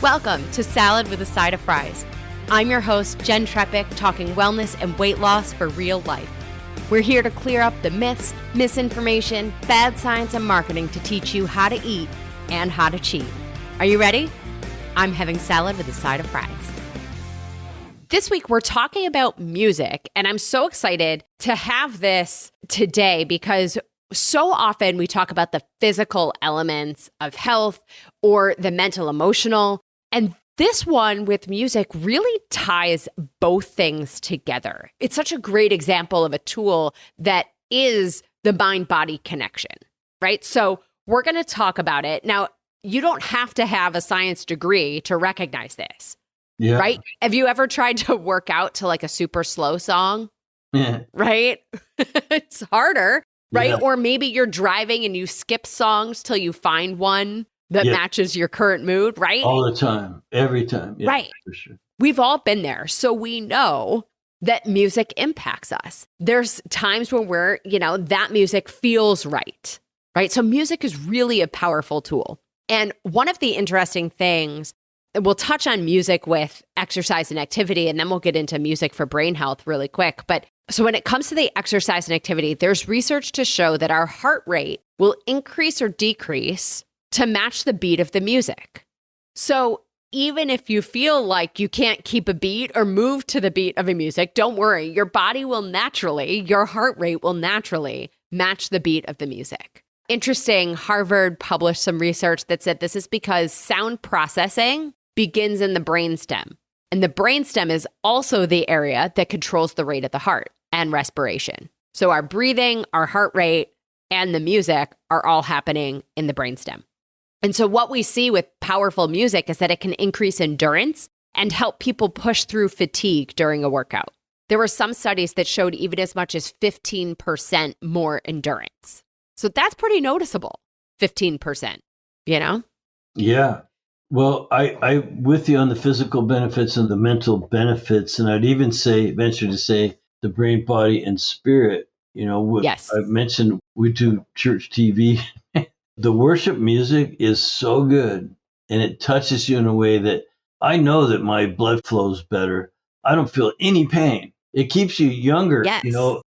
Welcome to Salad with a Side of Fries. I'm your host, Jen Trepic, talking wellness and weight loss for real life. We're here to clear up the myths, misinformation, bad science, and marketing to teach you how to eat and how to cheat. Are you ready? I'm having salad with a side of fries. This week, we're talking about music, and I'm so excited to have this today because so often we talk about the physical elements of health or the mental, emotional, and this one with music really ties both things together. It's such a great example of a tool that is the mind-body connection, right? So we're going to talk about it. Now, you don't have to have a science degree to recognize this, right? Have you ever tried to work out to like a super slow song? Yeah. Right? It's harder, right? Yeah. Or maybe you're driving and you skip songs till you find one that matches your current mood, right? All the time, every time. Yeah, right. For sure. We've all been there. So we know that music impacts us. There's times when we're, that music feels right? So music is really a powerful tool. And one of the interesting things, we'll touch on music with exercise and activity, and then we'll get into music for brain health really quick. But so when it comes to the exercise and activity, there's research to show that our heart rate will increase or decrease to match the beat of the music. So even if you feel like you can't keep a beat or move to the beat of a music, don't worry. Your body will naturally, your heart rate will naturally match the beat of the music. Interesting, Harvard published some research that said this is because sound processing begins in the brainstem. And the brainstem is also the area that controls the rate of the heart and respiration. So our breathing, our heart rate, and the music are all happening in the brainstem. And so what we see with powerful music is that it can increase endurance and help people push through fatigue during a workout. There were some studies that showed even as much as 15% more endurance. So that's pretty noticeable, 15%, Yeah. Well, I with you on the physical benefits and the mental benefits, and I'd even venture to say the brain, body, and spirit. Yes. I mentioned we do church TV. The worship music is so good, and it touches you in a way that I know that my blood flows better. I don't feel any pain. It keeps you younger. Yes.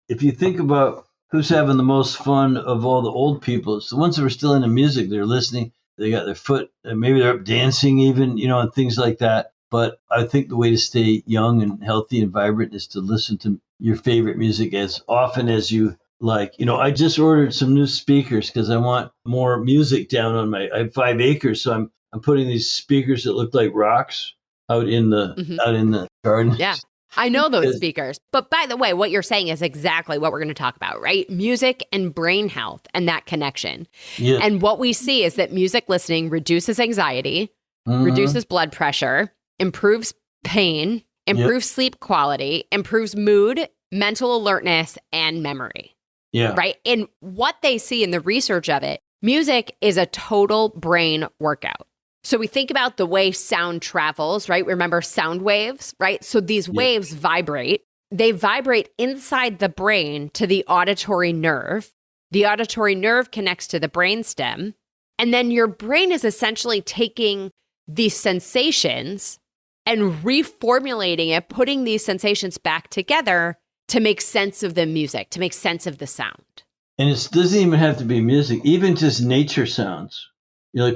If you think about who's having the most fun of all the old people, it's the ones that are still into music. They're listening. They got their foot, and maybe they're up dancing even, and things like that. But I think the way to stay young and healthy and vibrant is to listen to your favorite music as often as you like. I just ordered some new speakers because I want more music down on I have 5 acres. So I'm putting these speakers that look like rocks out in the garden. Yeah. I know those speakers. But by the way, what you're saying is exactly what we're going to talk about, right? Music and brain health and that connection. Yeah. And what we see is that music listening reduces anxiety, reduces blood pressure, improves pain, improves sleep quality, improves mood, mental alertness, and memory. Yeah. Right? And what they see in the research of it, music is a total brain workout. So we think about the way sound travels, right? Remember sound waves, right? So these waves vibrate. They vibrate inside the brain to the auditory nerve. The auditory nerve connects to the brainstem. And then your brain is essentially taking these sensations and reformulating it, putting these sensations back together to make sense of the music, to make sense of the sound. And it doesn't even have to be music, even just nature sounds.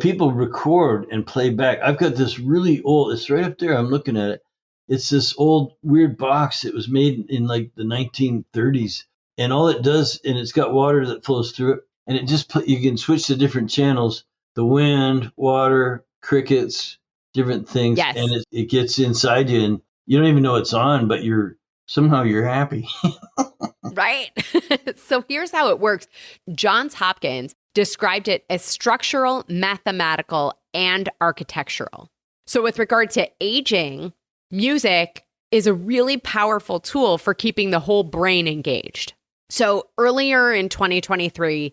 People record and play back. I've got this really old, it's right up there. I'm looking at it. It's this old weird box. It was made in like the 1930s. And all it does, and it's got water that flows through it. And it just, you can switch to different channels, the wind, water, crickets, different things. Yes. And it gets inside you and you don't even know it's on, but somehow you're happy. Right? So here's how it works. Johns Hopkins described it as structural, mathematical, and architectural. So with regard to aging, music is a really powerful tool for keeping the whole brain engaged. So earlier in 2023,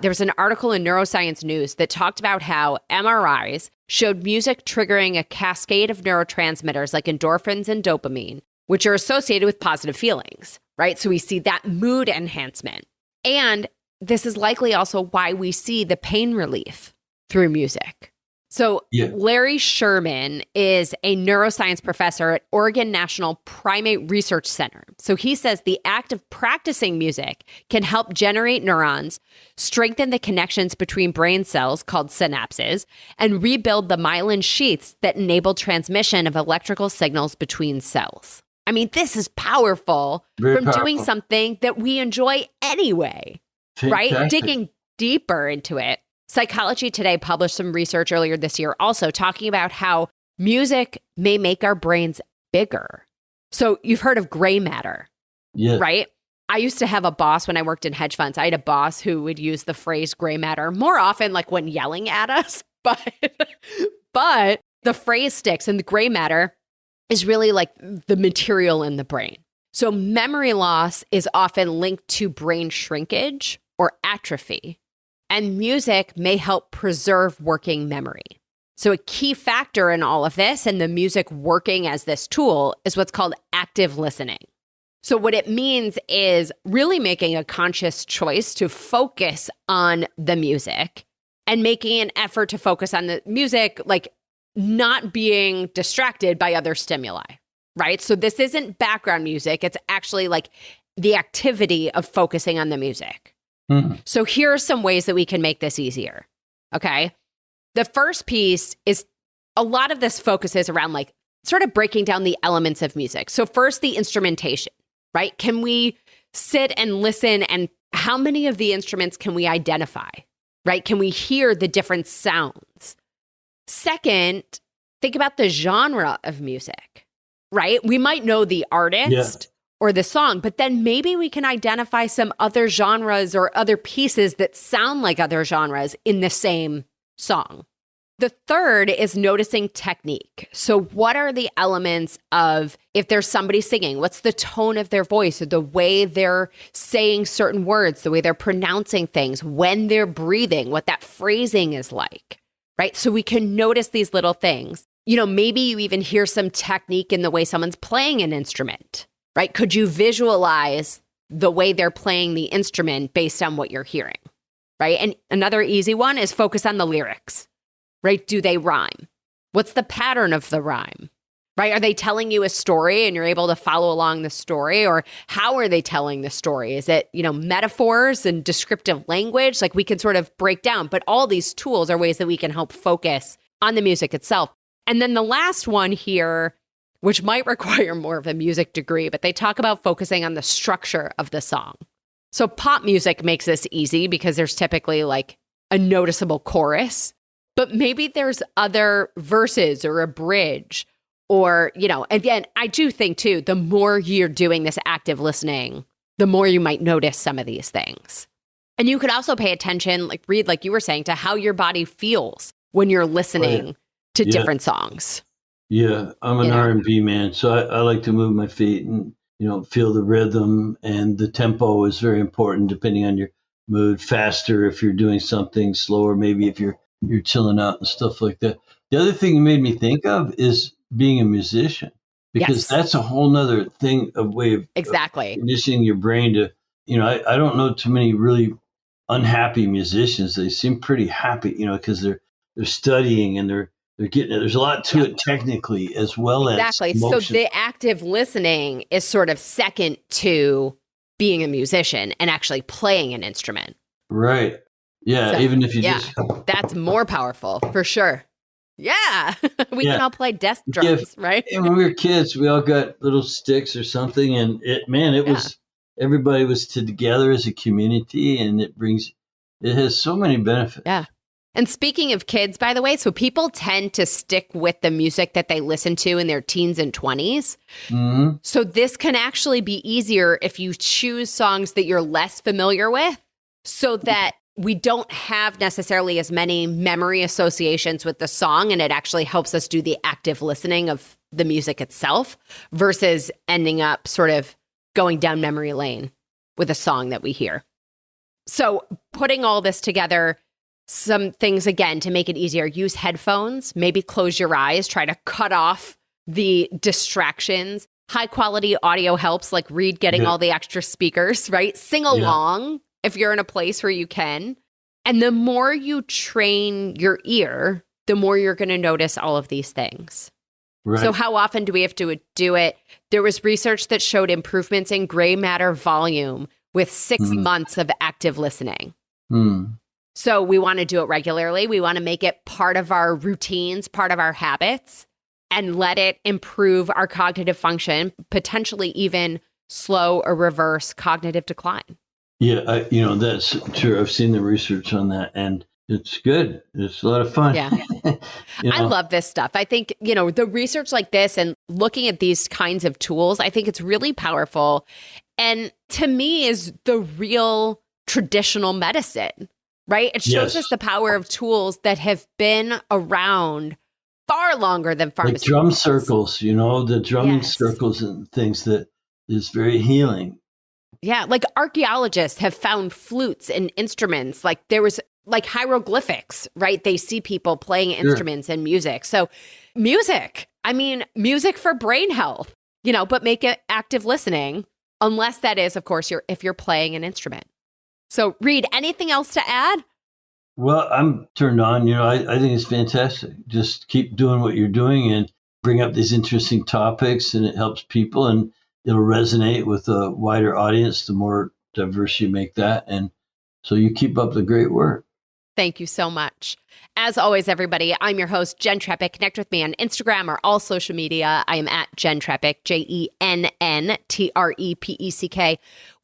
there was an article in Neuroscience News that talked about how MRIs showed music triggering a cascade of neurotransmitters like endorphins and dopamine, which are associated with positive feelings, right? So we see that mood enhancement. And this is likely also why we see the pain relief through music. So Yeah. Larry Sherman is a neuroscience professor at Oregon National Primate Research Center. So he says the act of practicing music can help generate neurons, strengthen the connections between brain cells called synapses, and rebuild the myelin sheaths that enable transmission of electrical signals between cells. I mean, this is powerful Very from powerful. doing something that we enjoy anyway, right? Fantastic. Digging deeper into it. Psychology Today published some research earlier this year also talking about how music may make our brains bigger. So you've heard of gray matter, Yeah. right? I used to have a boss when I worked in hedge funds. I had a boss who would use the phrase gray matter more often, like when yelling at us, but the phrase sticks, and the gray matter is really like the material in the brain. So memory loss is often linked to brain shrinkage or atrophy. And music may help preserve working memory. So a key factor in all of this and the music working as this tool is what's called active listening. So what it means is really making a conscious choice to focus on the music and making an effort to focus on the music, like not being distracted by other stimuli, right? So this isn't background music. It's actually like the activity of focusing on the music. So here are some ways that we can make this easier. Okay. The first piece is a lot of this focuses around like sort of breaking down the elements of music. So first, the instrumentation, right? Can we sit and listen, and how many of the instruments can we identify, right? Can we hear the different sounds? Second, think about the genre of music, right? We might know the artist or the song, but then maybe we can identify some other genres or other pieces that sound like other genres in the same song. The third is noticing technique. So what are the elements of, if there's somebody singing, what's the tone of their voice or the way they're saying certain words, the way they're pronouncing things, when they're breathing, what that phrasing is like, right? So we can notice these little things. You know, maybe you even hear some technique in the way someone's playing an instrument, right? Could you visualize the way they're playing the instrument based on what you're hearing, right? And another easy one is focus on the lyrics, right? Do they rhyme? What's the pattern of the rhyme, right? Are they telling you a story and you're able to follow along the story? Or how are they telling the story? Is it, you know, metaphors and descriptive language? Like we can sort of break down, but all these tools are ways that we can help focus on the music itself. And then the last one here, which might require more of a music degree, but they talk about focusing on the structure of the song. So pop music makes this easy because there's typically like a noticeable chorus, but maybe there's other verses or a bridge or, you know, again, I do think too, the more you're doing this active listening, the more you might notice some of these things. And you could also pay attention, like Reed, like you were saying, to how your body feels when you're listening to different songs. Yeah, I'm an R&B man, so I like to move my feet and, you know, feel the rhythm, and the tempo is very important depending on your mood. Faster if you're doing something, slower maybe if you're chilling out and stuff like that. The other thing you made me think of is being a musician, because that's a whole nother thing, a way of conditioning your brain to, you know, I don't know too many really unhappy musicians. They seem pretty happy, you know, because they're studying and they're getting it. There's a lot to it technically as well as emotion. So the active listening is sort of second to being a musician and actually playing an instrument. Right. Yeah. So, even if you just. That's more powerful for sure. Yeah. We can all play desk drums, right? And when we were kids, we all got little sticks or something. And it was, everybody was together as a community, and it has so many benefits. Yeah. And speaking of kids, by the way, so people tend to stick with the music that they listen to in their teens and 20s. Mm-hmm. So this can actually be easier if you choose songs that you're less familiar with, so that we don't have necessarily as many memory associations with the song, and it actually helps us do the active listening of the music itself versus ending up sort of going down memory lane with a song that we hear. So putting all this together, some things, again, to make it easier: use headphones, maybe close your eyes, try to cut off the distractions. High quality audio helps, like Reed getting all the extra speakers, right? Sing along if you're in a place where you can. And the more you train your ear the more you're going to notice all of these things. Right. So how often do we have to do it? There was research that showed improvements in gray matter volume with 6 months of active listening. So we want to do it regularly. We want to make it part of our routines, part of our habits, and let it improve our cognitive function, potentially even slow or reverse cognitive decline. Yeah, that's true. I've seen the research on that, and it's good. It's a lot of fun. Yeah. I love this stuff. I think, the research like this and looking at these kinds of tools, I think it's really powerful. And to me is the real traditional medicine, right? It shows us the power of tools that have been around far longer than pharmaceuticals. Like drum circles, the drumming circles and things that is very healing. Yeah, like archaeologists have found flutes and instruments. Like there was like hieroglyphics, right? They see people playing instruments and music. So music for brain health, but make it active listening, unless that is, of course, if you're playing an instrument. So Reed, anything else to add? Well, I'm turned on. I think it's fantastic. Just keep doing what you're doing and bring up these interesting topics, and it helps people, and it'll resonate with a wider audience the more diverse you make that. And so you keep up the great work. Thank you so much. As always, everybody, I'm your host, Jen Trepeck. Connect with me on Instagram or all social media. I am at Jen Trepeck, JENNTREPECK.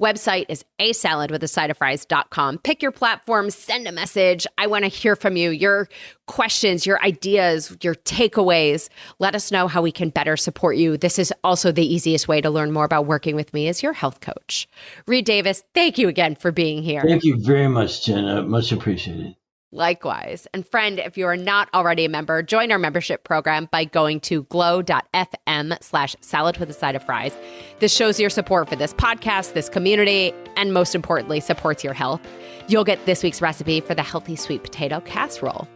Website is asaladwithasideofries.com. Pick your platform, send a message. I want to hear from you, your questions, your ideas, your takeaways. Let us know how we can better support you. This is also the easiest way to learn more about working with me as your health coach. Reed Davis, thank you again for being here. Thank you very much, Jen. Much appreciated. Likewise. And friend, if you are not already a member, join our membership program by going to glow.fm/salad with a side of fries. This shows your support for this podcast, this community, and most importantly, supports your health. You'll get this week's recipe for the healthy sweet potato casserole.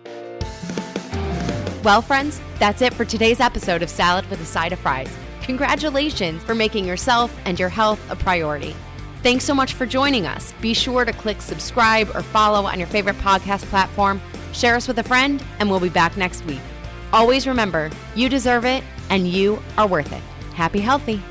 Well, friends, that's it for today's episode of Salad with a Side of Fries. Congratulations for making yourself and your health a priority. Thanks so much for joining us. Be sure to click subscribe or follow on your favorite podcast platform. Share us with a friend, and we'll be back next week. Always remember, you deserve it, and you are worth it. Happy healthy.